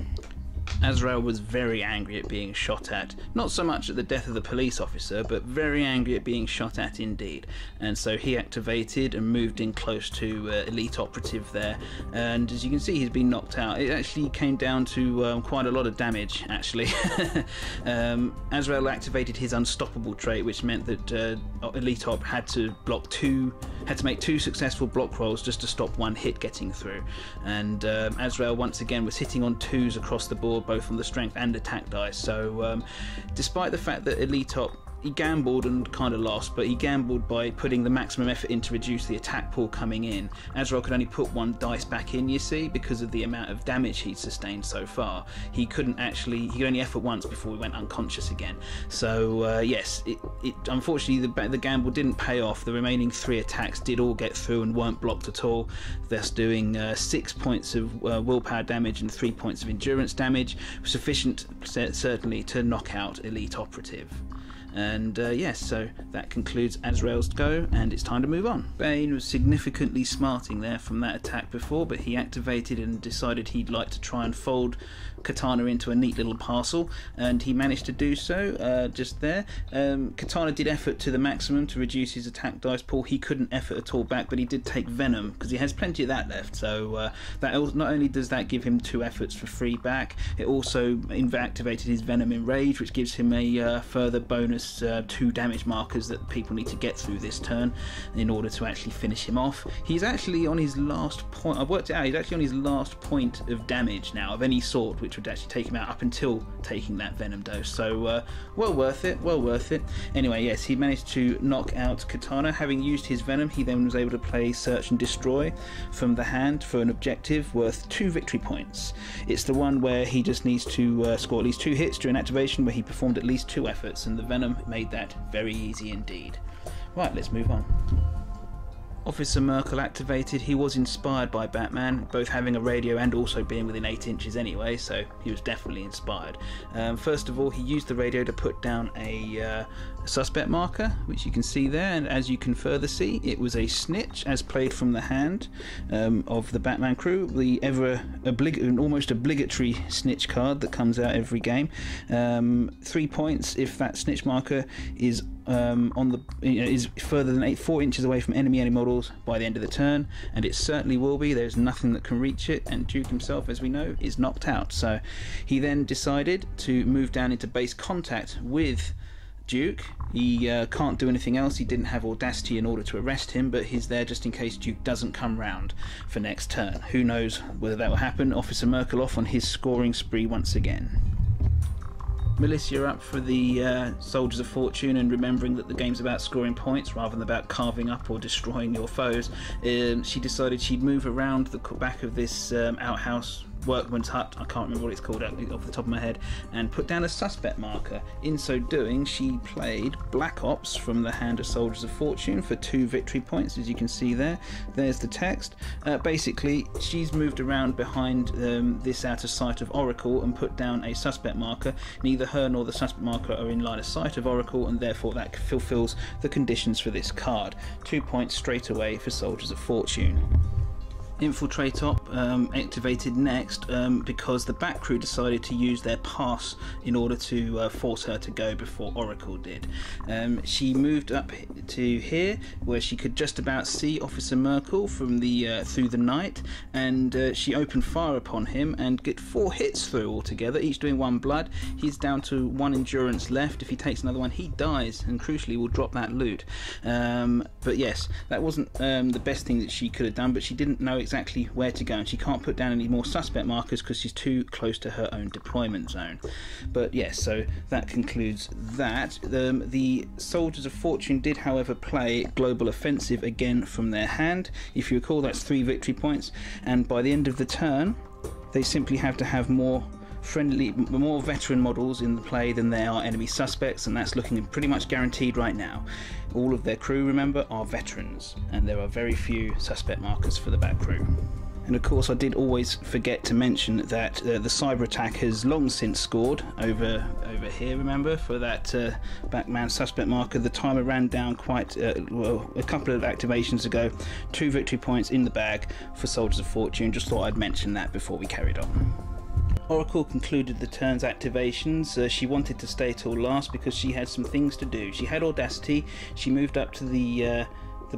Azrael was very angry at being shot at, not so much at the death of the police officer, but very angry at being shot at indeed, and so he activated and moved in close to Elite Operative there, and as you can see he's been knocked out. It actually came down to quite a lot of damage actually. Azrael activated his unstoppable trait, which meant that Elite Op had to make 2 successful block rolls just to stop 1 hit getting through, and Azrael once again was hitting on 2s across the board, both on the strength and attack dice. So despite the fact that Elite Op, he gambled and kind of lost, but he gambled by putting the maximum effort in to reduce the attack pool coming in. Azrael could only put 1 dice back in, you see, because of the amount of damage he'd sustained so far. He could only effort once before he went unconscious again. So yes, unfortunately the gamble didn't pay off. The remaining 3 attacks did all get through and weren't blocked at all, thus doing 6 points of willpower damage and 3 points of endurance damage, sufficient certainly to knock out Elite Operative. And yes, so that concludes Azrael's go, and it's time to move on. Bane was significantly smarting there from that attack before, but he activated and decided he'd like to try and fold Katana into a neat little parcel, and he managed to do so just there. Katana did effort to the maximum to reduce his attack dice pool. He couldn't effort at all back, but he did take Venom, because he has plenty of that left, so that not only does that give him 2 efforts for free back, it also activated his Venom in Rage, which gives him a further bonus 2 damage markers that people need to get through this turn in order to actually finish him off. He's actually on his last point. I've worked it out, he's actually on his last point of damage now of any sort, which would actually take him out up until taking that Venom dose, so well worth it, well worth it. Anyway, yes, he managed to knock out Katana. Having used his Venom, he then was able to play Search and Destroy from the hand for an objective worth 2 victory points. It's the one where he just needs to score at least 2 hits during activation, where he performed at least 2 efforts, and the Venom made that very easy indeed. Right, let's move on. Officer Merkel activated. He was inspired by Batman, both having a radio and also being within 8 inches anyway, so he was definitely inspired. First of all, he used the radio to put down a suspect marker, which you can see there, and as you can further see, it was a snitch as played from the hand of the Batman crew, the almost obligatory snitch card that comes out every game. 3 points if that snitch marker is is further than 4 inches away from enemy models by the end of the turn, and it certainly will be. There's nothing that can reach it, and Duke himself, as we know, is knocked out. So he then decided to move down into base contact with Duke. He can't do anything else. He didn't have audacity in order to arrest him, but he's there just in case Duke doesn't come round for next turn. Who knows whether that will happen. Officer Merkel off on his scoring spree once again. Melissa up for the Soldiers of Fortune, and remembering that the game's about scoring points rather than about carving up or destroying your foes, she decided she'd move around the back of this outhouse workman's hut, I can't remember what it's called off the top of my head, and put down a suspect marker. In so doing, she played Black Ops from the hand of Soldiers of Fortune for 2 victory points, as you can see there. There's the text. Basically, she's moved around behind this out of sight of Oracle and put down a suspect marker. Neither her nor the suspect marker are in line of sight of Oracle, and therefore that fulfills the conditions for this card. 2 points straight away for Soldiers of Fortune. Infiltrate Op activated next because the back crew decided to use their pass in order to force her to go before Oracle did. She moved up to here where she could just about see Officer Merkel from the through the night, and she opened fire upon him and get 4 hits through altogether, each doing 1 blood. He's down to 1 endurance left. If he takes another one, he dies, and crucially will drop that loot. But yes, that wasn't the best thing that she could have done, but she didn't know exactly where to go, and she can't put down any more suspect markers because she's too close to her own deployment zone. But yes, so that concludes that. The Soldiers of Fortune did, however, play Global Offensive again from their hand. If you recall, that's 3 victory points, and by the end of the turn they simply have to have more veteran models in the play than there are enemy suspects, and that's looking pretty much guaranteed right now. All of their crew, remember, are veterans, and there are very few suspect markers for the back crew. And of course, I did always forget to mention that the cyber attack has long since scored over here, remember, for that backman suspect marker. The timer ran down quite well a couple of activations ago. 2 victory points in the bag for Soldiers of Fortune. Just thought I'd mention that before we carried on. Oracle concluded the turn's activations. She wanted to stay till last because she had some things to do. She had audacity. She moved up to the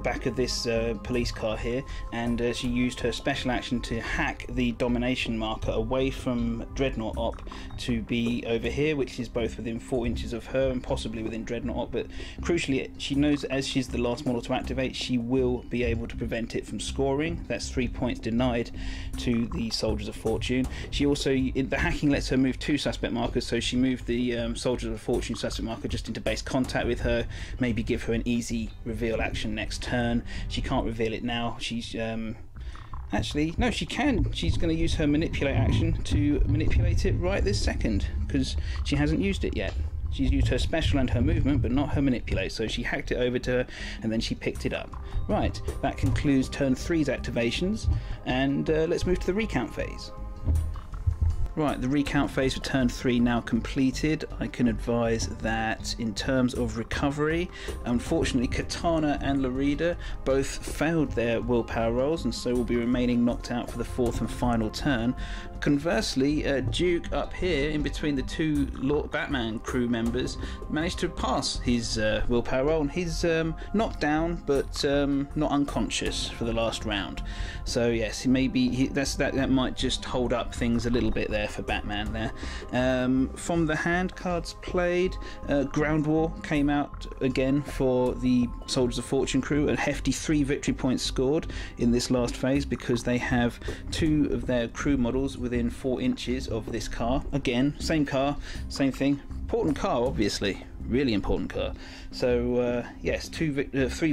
back of this police car here, and she used her special action to hack the domination marker away from Dreadnought Op to be over here, which is both within 4 inches of her and possibly within Dreadnought Op. But crucially, she knows as she's the last model to activate, she will be able to prevent it from scoring. That's 3 points denied to the Soldiers of Fortune. She also, the hacking lets her move 2 suspect markers, so she moved the Soldiers of Fortune suspect marker just into base contact with her, maybe give her an easy reveal action next turn. She can't reveal it now. She's actually, no, she can. She's going to use her manipulate action to manipulate it right this second, because she hasn't used it yet. She's used her special and her movement, but not her manipulate, so she hacked it over to her and then she picked it up. Right, that concludes turn 3's activations, and let's move to the recount phase. Right, the recount phase for turn 3 now completed. I can advise that in terms of recovery, unfortunately Katana and Larida both failed their willpower rolls and so will be remaining knocked out for the 4th and final turn. Conversely, Duke up here in between the 2 Lord Batman crew members managed to pass his willpower roll, and he's knocked down but not unconscious for the last round. So yes, maybe that might just hold up things a little bit there for Batman there. From the hand cards played, Ground War came out again for the Soldiers of Fortune crew, a hefty 3 victory points scored in this last phase because they have 2 of their crew models within 4 inches of this car. Again, same car, same thing. Important car, obviously. Really important car. So yes, 3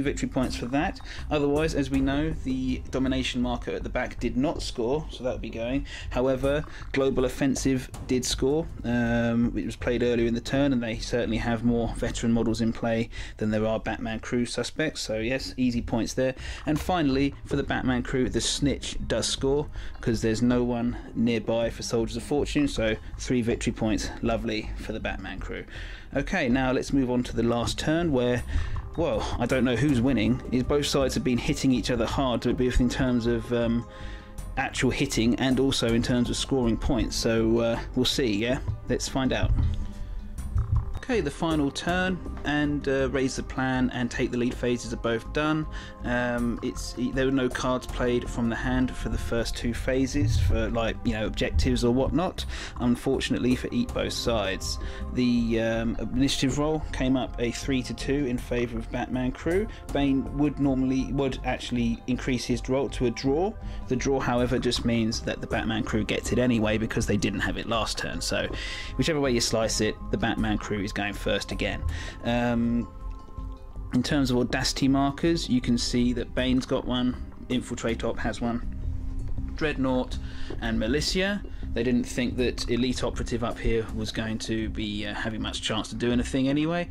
victory points for that. Otherwise, as we know, the domination marker at the back did not score, so that would be going. However, Global Offensive did score. It was played earlier in the turn, and they certainly have more veteran models in play than there are Batman crew suspects, so yes, easy points there. And finally, for the Batman crew, the Snitch does score because there's no one nearby for Soldiers of Fortune, so 3 victory points, lovely for the Batman crew. Okay, now let's move on to the last turn where, well, I don't know who's winning. Both sides have been hitting each other hard, both in terms of actual hitting and also in terms of scoring points. So we'll see, yeah? Let's find out. Okay, the final turn and raise the plan and take the lead phases are both done. There were no cards played from the hand for the first 2 phases for, like, you know, objectives or whatnot, unfortunately for both sides. The initiative roll came up a 3-2 in favour of Batman crew. Bane would actually increase his roll to a draw. The draw, however, just means that the Batman crew gets it anyway because they didn't have it last turn. So whichever way you slice it, the Batman crew is going first again. In terms of audacity markers, you can see that Bane's got one, Infiltrate Op has one, Dreadnought and Militia. They didn't think that Elite Operative up here was going to be having much chance to do anything anyway.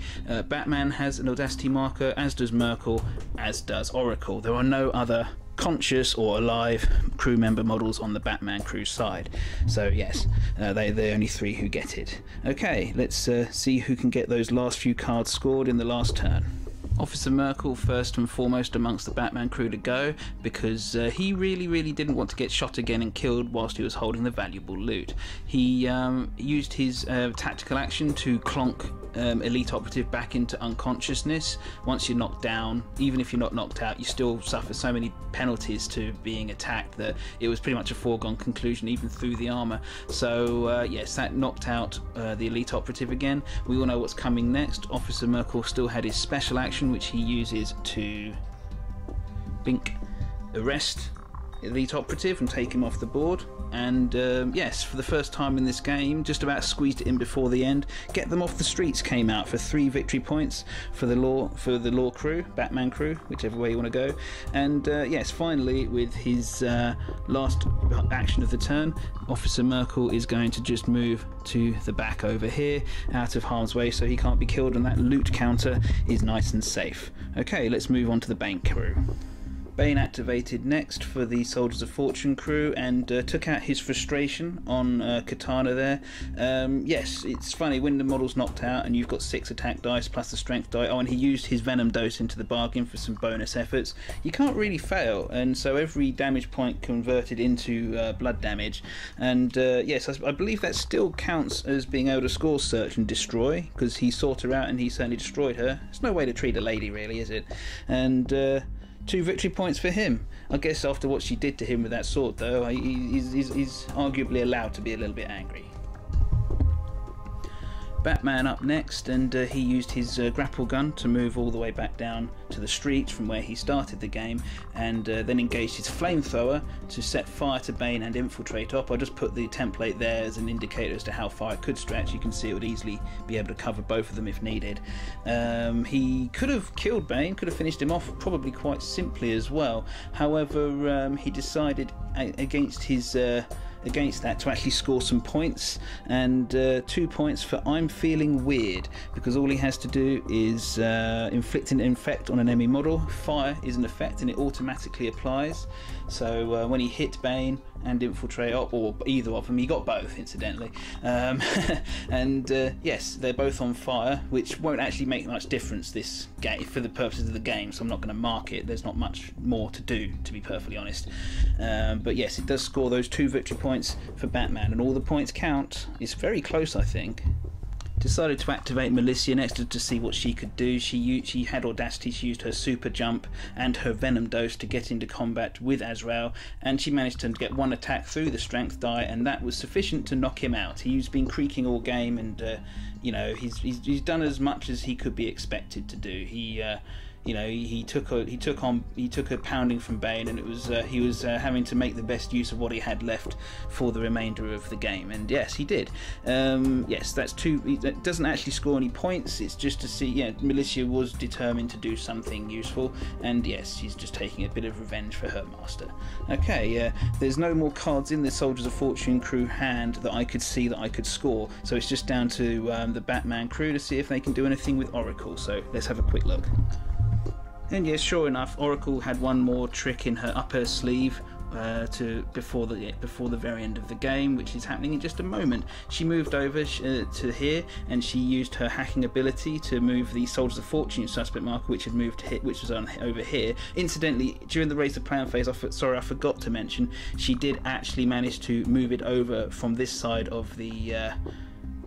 Batman has an Audacity marker, as does Merkel, as does Oracle. There are no other conscious or alive crew member models on the Batman crew side. So yes, they're the only three who get it. Okay, let's see who can get those last few cards scored in the last turn. Officer Merkel first and foremost amongst the Batman crew to go, because he really didn't want to get shot again and killed whilst he was holding the valuable loot. He used his tactical action to clonk Elite Operative back into unconsciousness. Once you're knocked down, even if you're not knocked out, you still suffer so many penalties to being attacked that it was pretty much a foregone conclusion even through the armour. So yes, that knocked out the Elite Operative again. We all know what's coming next. Officer Merkel still had his special action, which he uses to arrest Elite Operative and take him off the board. And yes, for the first time in this game, just about squeezed it in before the end. Get Them Off the Streets came out for 3 victory points for the law crew, Batman crew, whichever way you want to go. And yes, finally, with his last action of the turn, Officer Merkel is going to just move to the back over here, out of harm's way, so he can't be killed, and that loot counter is nice and safe. Okay, let's move on to the Bane crew. Bane activated next for the Soldiers of Fortune crew and took out his frustration on Katana there. Yes, it's funny, when the model's knocked out and you've got 6 attack dice plus the strength die, and he used his Venom dose into the bargain for some bonus efforts, you can't really fail, and so every damage point converted into blood damage. And yes, I believe that still counts as being able to score Search and Destroy, because he sought her out and he certainly destroyed her. It's no way to treat a lady, really, is it? And 2 victory points for him. I guess after what she did to him with that sword, though, he's arguably allowed to be a little bit angry. Batman up next, and he used his grapple gun to move all the way back down to the street from where he started the game, and then engaged his flamethrower to set fire to Bane and infiltrate up. I just put the template there as an indicator as to how far it could stretch. You can see it would easily be able to cover both of them if needed. He could have killed Bane, could have finished him off probably quite simply as well. However, he decided against that to actually score some points, and 2 points for I'm Feeling Weird, because all he has to do is inflict an effect on an enemy model. Fire is an effect and it automatically applies, so when he hit Bane and infiltrate, or either of them, he got both incidentally, and yes, they're both on fire, which won't actually make much difference this game for the purposes of the game, so I'm not going to mark it. There's not much more to do, to be perfectly honest, but yes, it does score those 2 victory points for Batman, and all the points count. It's very close, I think. Decided to activate Militia next to see what she could do. She had Audacity, she used her super jump and her Venom dose to get into combat with Azrael, and she managed to get 1 attack through the strength die, and that was sufficient to knock him out. He's been creaking all game, and you know, he's done as much as he could be expected to do. You know, he took a pounding from Bane, and it was he was having to make the best use of what he had left for the remainder of the game, and yes, he did. Yes, that's 2. That doesn't actually score any points. It's just to see, yeah, Militia was determined to do something useful, and yes, she's just taking a bit of revenge for her master. Okay, there's no more cards in the Soldiers of Fortune crew hand that I could see that I could score, so it's just down to the Batman crew to see if they can do anything with Oracle. So let's have a quick look. And yes, sure enough, Oracle had one more trick in her upper sleeve before the very end of the game, which is happening in just a moment. She moved over to here, and she used her hacking ability to move the Soldiers of Fortune suspect marker, which had moved to which was on over here. Incidentally, during the Raise the Plan phase, I forgot to mention, she did actually manage to move it over from this side of the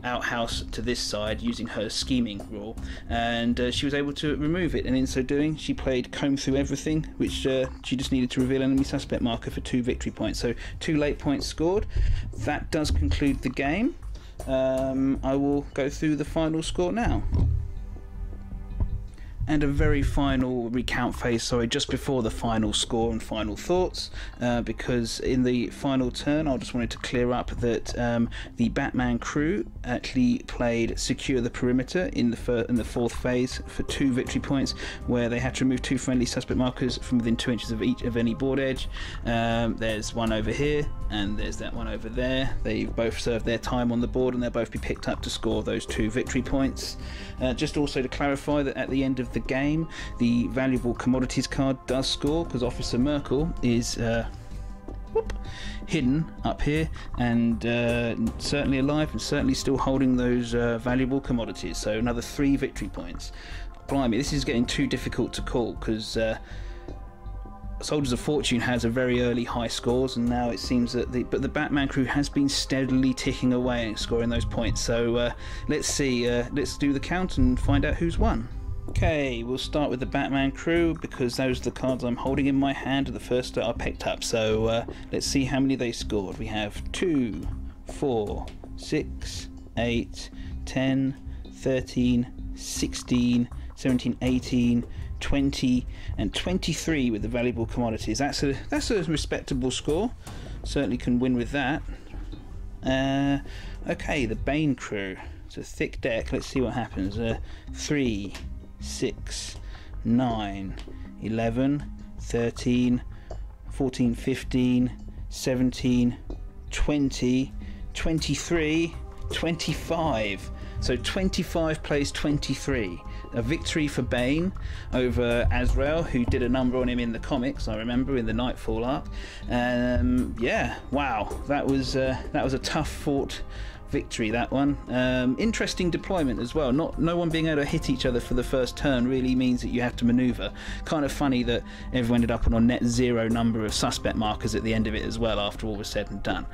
outhouse to this side using her scheming rule, and she was able to remove it, and in so doing she played Comb Through Everything, which she just needed to reveal enemy suspect marker for 2 victory points, so 2 late points scored. That does conclude the game. I will go through the final score now. And a very final recount phase, sorry, just before the final score and final thoughts, because in the final turn I just wanted to clear up that the Batman crew actually played Secure the Perimeter in the fourth phase for 2 victory points, where they had to remove 2 friendly suspect markers from within 2 inches of each of any board edge. There's one over here and there's that one over there. They've both served their time on the board and they'll both be picked up to score those 2 victory points. Just also to clarify that at the end of the game, the valuable commodities card does score, because Officer Merkel is hidden up here and certainly alive and certainly still holding those valuable commodities. So another 3 victory points. Blimey, this is getting too difficult to call, because Soldiers of Fortune has a very early high scores, and now it seems that the Batman crew has been steadily ticking away and scoring those points. So let's see, let's do the count and find out who's won. Okay, we'll start with the Batman crew, because those are the cards I'm holding in my hand are the first that I picked up. So let's see how many they scored. We have 2, 4, 6, 8, 10, 13, 16, 17, 18, 20 and 23 with the valuable commodities. That's a respectable score. Certainly can win with that. Okay, the Bane crew. It's a thick deck. Let's see what happens. 3, 6, 9, 11, 13, 14, 15, 17, 20, 23, 25. So 25 plays 23. A victory for Bane over Azrael, who did a number on him in the comics, I remember, in the Knightfall arc. Yeah, wow, that was a tough fought victory, that one. Interesting deployment as well. No one being able to hit each other for the first turn really means that you have to maneuver. Kind of funny that everyone ended up on a net 0 number of suspect markers at the end of it as well, after all was said and done.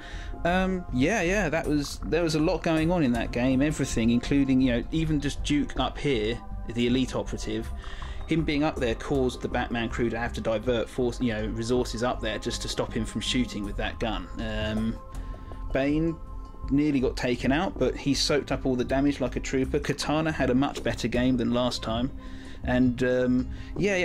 Yeah, there was a lot going on in that game. Everything, including, you know, even just Duke up here, the elite operative, him being up there caused the Batman crew to have to divert resources up there just to stop him from shooting with that gun. Bane nearly got taken out, but he soaked up all the damage like a trooper. Katana had a much better game than last time, and I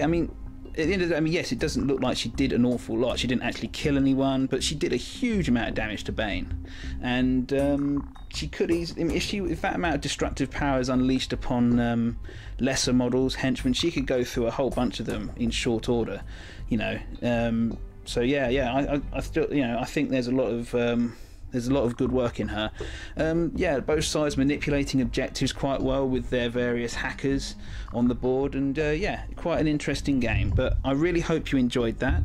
mean, at the end of the day, yes, it doesn't look like she did an awful lot. She didn't actually kill anyone, but she did a huge amount of damage to Bane, and she could easily, if that amount of destructive power is unleashed upon lesser models, henchmen, she could go through a whole bunch of them in short order, you know. So I still, I think there's a lot of good work in her. Both sides manipulating objectives quite well with their various hackers on the board, and quite an interesting game. But I really hope you enjoyed that.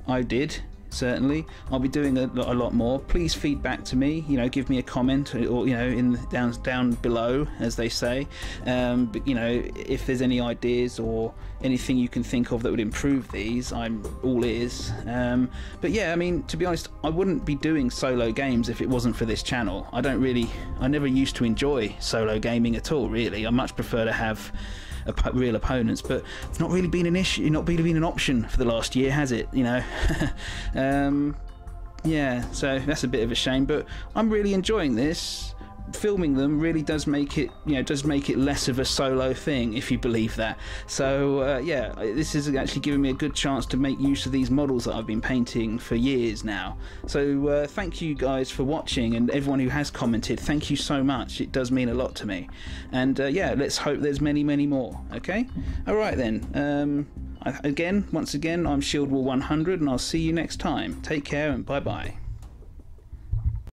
I did, certainly. I'll be doing a lot more. Please feed back to me, give me a comment, or in down below, as they say. But if there's any ideas or anything you can think of that would improve these, I'm all ears. But yeah, I mean, to be honest, I wouldn't be doing solo games if it wasn't for this channel. I never used to enjoy solo gaming at all, really. I much prefer to have real opponents, but it's not really been an issue, not really been an option for the last year, has it? Yeah, so that's a bit of a shame, but I'm really enjoying this. Filming them really does make it, less of a solo thing, if you believe that. So this is actually giving me a good chance to make use of these models that I've been painting for years now. So thank you guys for watching, and everyone who has commented, thank you so much. It does mean a lot to me. And let's hope there's many more. Okay, all right then. Once again, I'm Shield Wall 100, and I'll see you next time. Take care and bye bye.